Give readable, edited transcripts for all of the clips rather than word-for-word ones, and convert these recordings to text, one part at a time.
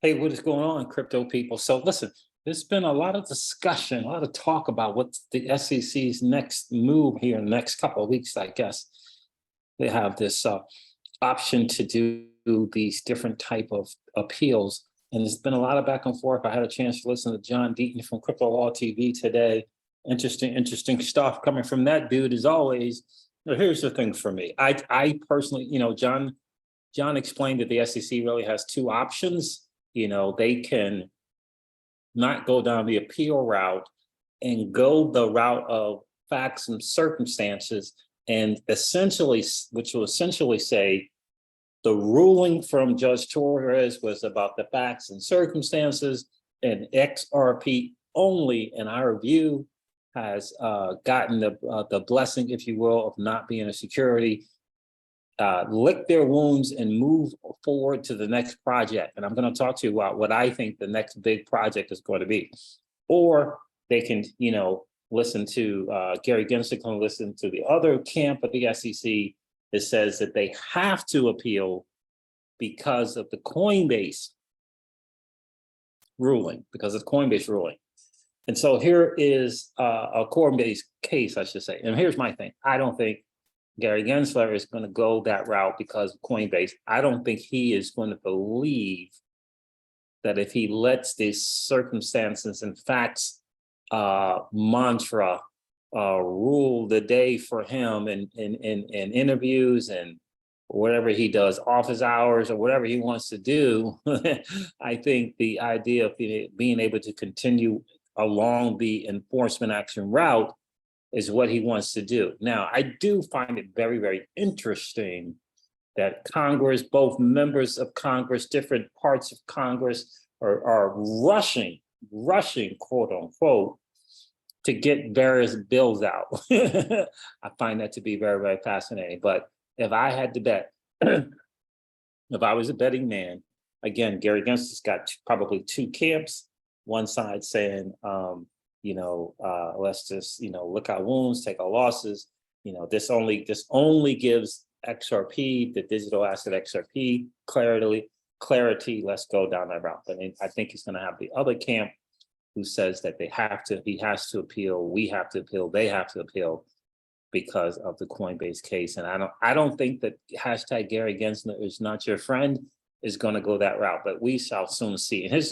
Hey, what is going on, crypto people? So listen, there's been a lot of discussion, a lot of talk about what's the SEC's next move here in the next couple of weeks, I guess. They have this option to do these different type of appeals. And there's been a lot of back and forth. I had a chance to listen to John Deaton from Crypto Law TV today. Interesting stuff coming from that dude as always. Now, here's the thing for me. I personally, John explained that the SEC really has two options. They can not go down the appeal route and go the route of facts and circumstances, and essentially, which will essentially say the ruling from Judge Torres was about the facts and circumstances, and XRP only, in our view, has gotten the blessing, if you will, of not being a security. Lick their wounds and move forward to the next project. And I'm going to talk to you about what I think the next big project is going to be. Or they can, listen to Gary Gensler, can listen to the other camp of the SEC that says that they have to appeal because of the Coinbase ruling, And so here is a Coinbase case, I should say. And here's my thing. I don't think Gary Gensler is going to go that route because of Coinbase. I don't think he is going to believe that if he lets these circumstances and facts mantra rule the day for him in interviews and whatever he does, office hours or whatever he wants to do, I think the idea of being able to continue along the enforcement action route is what he wants to do. Now, I do find it very, very interesting that Congress, both members of Congress, different parts of Congress are rushing, quote unquote, to get various bills out. I find that to be very, very fascinating. But if I had to bet, if I was a betting man, again, Gary Gensler's got probably two camps. One side saying, let's just, lick our wounds, take our losses. This only gives XRP, the digital asset XRP, clarity. Let's go down that route. But I think he's going to have the other camp who says that he has to appeal, we have to appeal, they have to appeal because of the Coinbase case. And I don't think that hashtag Gary Gensler is not your friend is going to go that route, but we shall soon see. And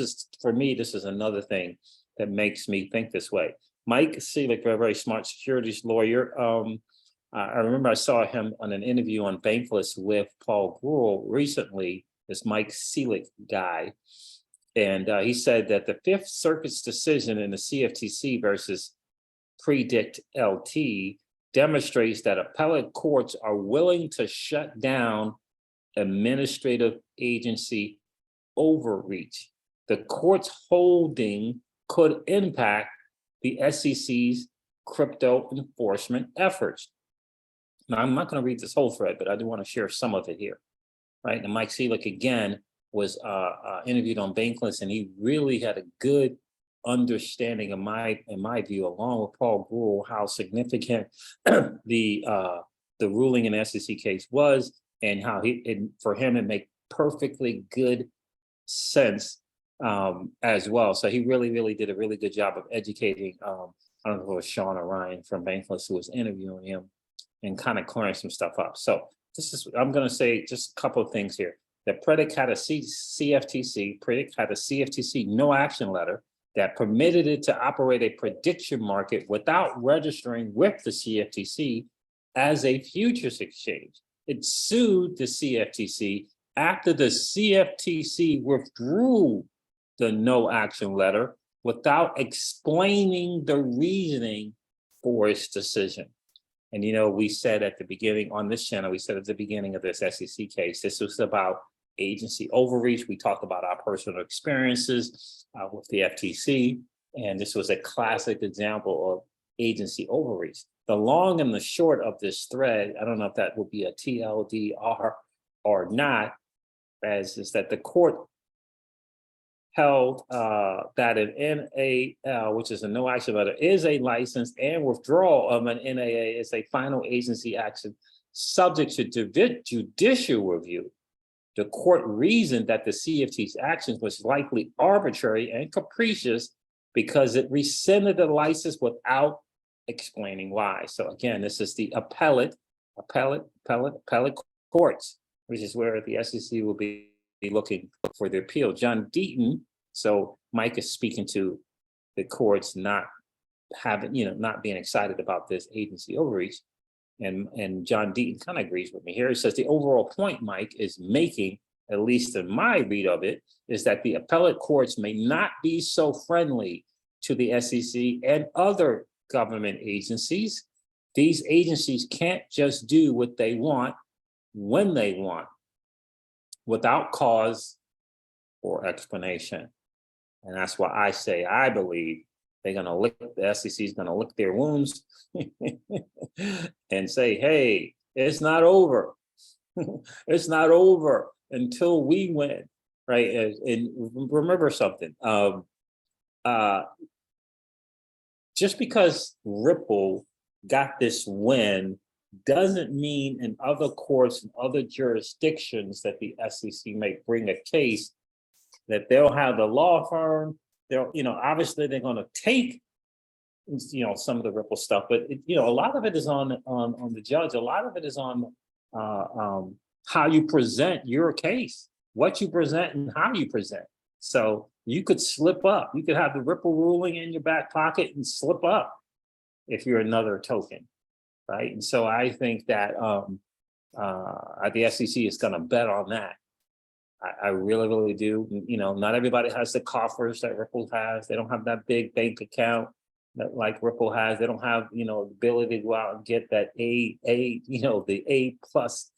for me, this is another thing that makes me think this way. Mike Seelig, a very smart securities lawyer. I remember I saw him on an interview on Bankless with Paul Grewal recently, this Mike Seelig guy. And he said that the Fifth Circuit's decision in the CFTC versus Predict LT demonstrates that appellate courts are willing to shut down administrative agency overreach. The court's holding could impact the SEC's crypto enforcement efforts. Now, I'm not going to read this whole thread, but I do want to share some of it here, right? And Mike Seelig, again, was interviewed on Bankless, and he really had a good understanding in my view, along with Paul Grewal, how significant the ruling in the SEC case was, and how for him it made perfectly good sense as well. So he really did a really good job of educating. I don't know if it was Sean or Ryan from Bankless who was interviewing him and kind of clearing some stuff up. So I'm going to say just a couple of things here. The Predict had a CFTC no action letter that permitted it to operate a prediction market without registering with the CFTC as a futures exchange. It sued the CFTC after the CFTC withdrew the no action letter without explaining the reasoning for its decision. And, we said at the beginning on this channel, we said at the beginning of this SEC case, this was about agency overreach. We talked about our personal experiences with the FTC, and this was a classic example of agency overreach. The long and the short of this thread, I don't know if that would be a TLDR or not, is that the court held that an NAL, which is a no action letter, is a license, and withdrawal of an NAA is a final agency action subject to judicial review. The court reasoned that the CFTC's actions was likely arbitrary and capricious because it rescinded the license without explaining why. So again, this is the appellate courts, which is where the SEC will be looking for the appeal. John Deaton, so Mike is speaking to the courts not having, not being excited about this agency overreach. And John Deaton kind of agrees with me here. He says the overall point Mike is making, at least in my read of it, is that the appellate courts may not be so friendly to the SEC and other government agencies. These agencies can't just do what they want when they want without cause or explanation. And that's why I say I believe they're going to lick, the SEC is going to lick their wounds and say, hey, it's not over. It's not over until we win, right? And remember something. Just because Ripple got this win doesn't mean in other courts and other jurisdictions that the SEC may bring a case that they'll have the law firm. They'll, obviously they're going to take, some of the Ripple stuff, but a lot of it is on the judge. A lot of it is on how you present your case, what you present and how you present. So you could slip up. You could have the Ripple ruling in your back pocket and slip up if you're another token, right? And so I think that the SEC is going to bet on that. I really, really do. Not everybody has the coffers that Ripple has. They don't have that big bank account that like Ripple has. They don't have, ability to go out and get that the A plus,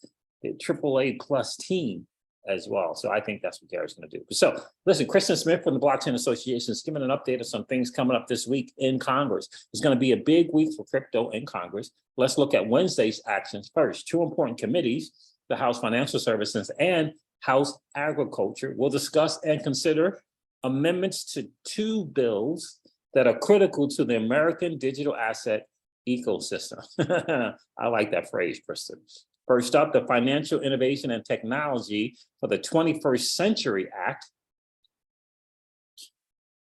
the AAA+ team as well. So I think that's what Gary's going to do. So listen, Kristen Smith from the Blockchain Association is giving an update of some things coming up this week in Congress. It's going to be a big week for crypto in Congress. Let's look at Wednesday's actions first. Two important committees, the House Financial Services and House Agriculture, will discuss and consider amendments to two bills that are critical to the American digital asset ecosystem. I like that phrase, Kristen. First up, the Financial Innovation and Technology for the 21st Century Act.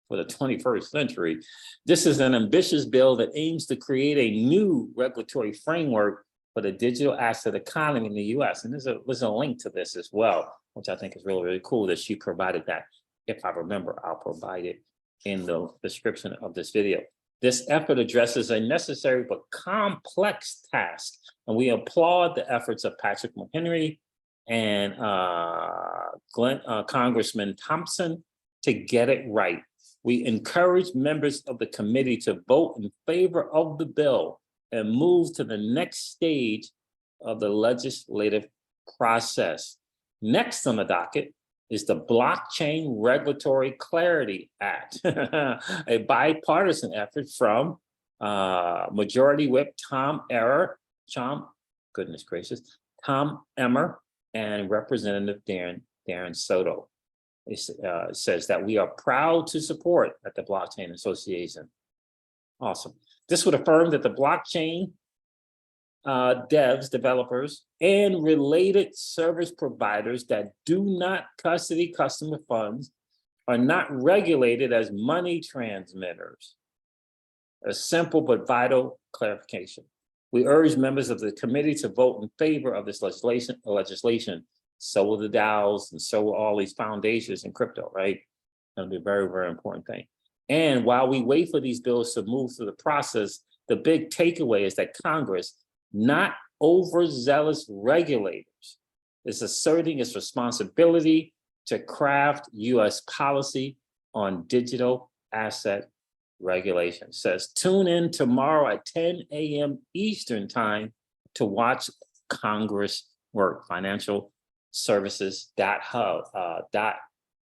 For the 21st century. This is an ambitious bill that aims to create a new regulatory framework for the digital asset economy in the US. And there's a link to this as well, which I think is really, really cool that she provided that. If I remember, I'll provide it in the description of this video. This effort addresses a necessary but complex task, and we applaud the efforts of Patrick McHenry and Congressman Thompson to get it right. We encourage members of the committee to vote in favor of the bill and move to the next stage of the legislative process. Next on the docket is the Blockchain Regulatory Clarity Act, a bipartisan effort from Majority Whip Tom Emmer, and Representative Darren Soto. It says that we are proud to support at the Blockchain Association. Awesome. This would affirm that the blockchain developers, and related service providers that do not custody customer funds are not regulated as money transmitters. A simple but vital clarification. We urge members of the committee to vote in favor of this legislation. So will the DAOs and so will all these foundations in crypto, right? That'll be a very, very important thing. And while we wait for these bills to move through the process, the big takeaway is that Congress, not overzealous regulators, is asserting its responsibility to craft U.S. policy on digital asset regulation. It says, tune in tomorrow at 10 a.m. Eastern time to watch Congress work. Financial services.hub.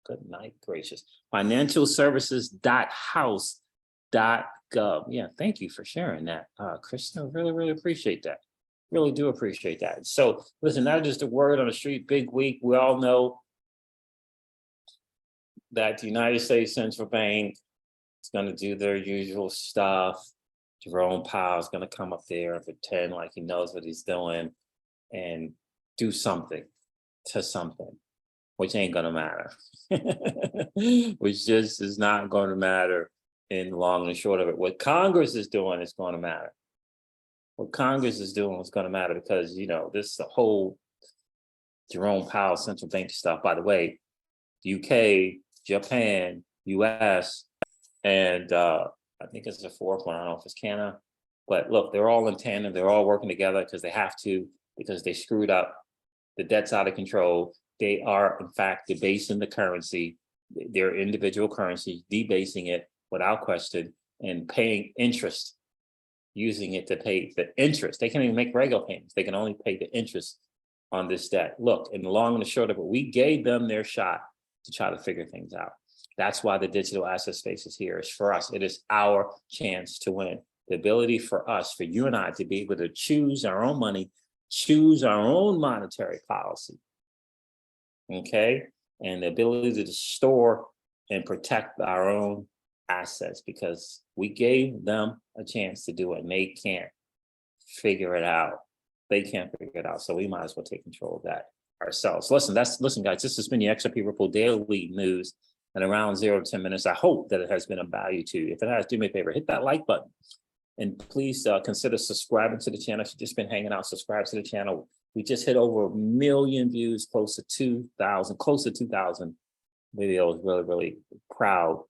Good night, gracious. Financial services.house.gov. Yeah, thank you for sharing that, Kristen. Really, really appreciate that. Really do appreciate that. So listen, that is the word on the street. Big week. We all know that the United States Central Bank is going to do their usual stuff. Jerome Powell is going to come up there and pretend like he knows what he's doing and do something to something. which ain't gonna matter. Which just is not going to matter in the long and short of it. What Congress is doing is going to matter. What Congress is doing is going to matter because, you know, this whole Jerome Powell central bank stuff, by the way, UK, Japan, US, and I think it's the fourth one. I don't know if it's Canada, but look, they're all in tandem. They're all working together because they have to, because they screwed up. The debt's out of control. They are, in fact, debasing the currency, their individual currency, debasing it without question, and paying interest, using it to pay the interest. They can't even make regular payments. They can only pay the interest on this debt. Look, in the long and the short of it, we gave them their shot to try to figure things out. That's why the digital asset space is here. It's for us. It is our chance to win. The ability for us, for you and I, to be able to choose our own money, choose our own monetary policy, okay? And the ability to store and protect our own assets, because we gave them a chance to do it and they can't figure it out. They can't figure it out. So we might as well take control of that ourselves. Listen, guys, this has been the XRP Ripple Daily News in around 0 to 10 minutes. I hope that it has been of value to you. If it has, do me a favor, hit that like button. And please consider subscribing to the channel. If you've just been hanging out, subscribe to the channel. We just hit over 1 million views, close to 2,000 videos. Really, really proud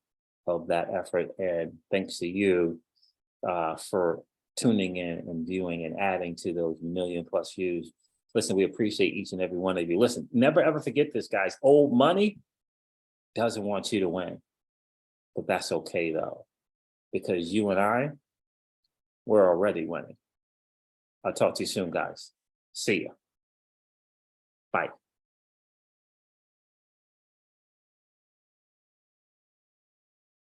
of that effort. And thanks to you for tuning in and viewing and adding to those 1 million+ views. Listen, we appreciate each and every one of you. Listen, never ever forget this, guys. Old money doesn't want you to win. But that's okay, though, because you and I, we're already winning. I'll talk to you soon, guys. See ya. Bye.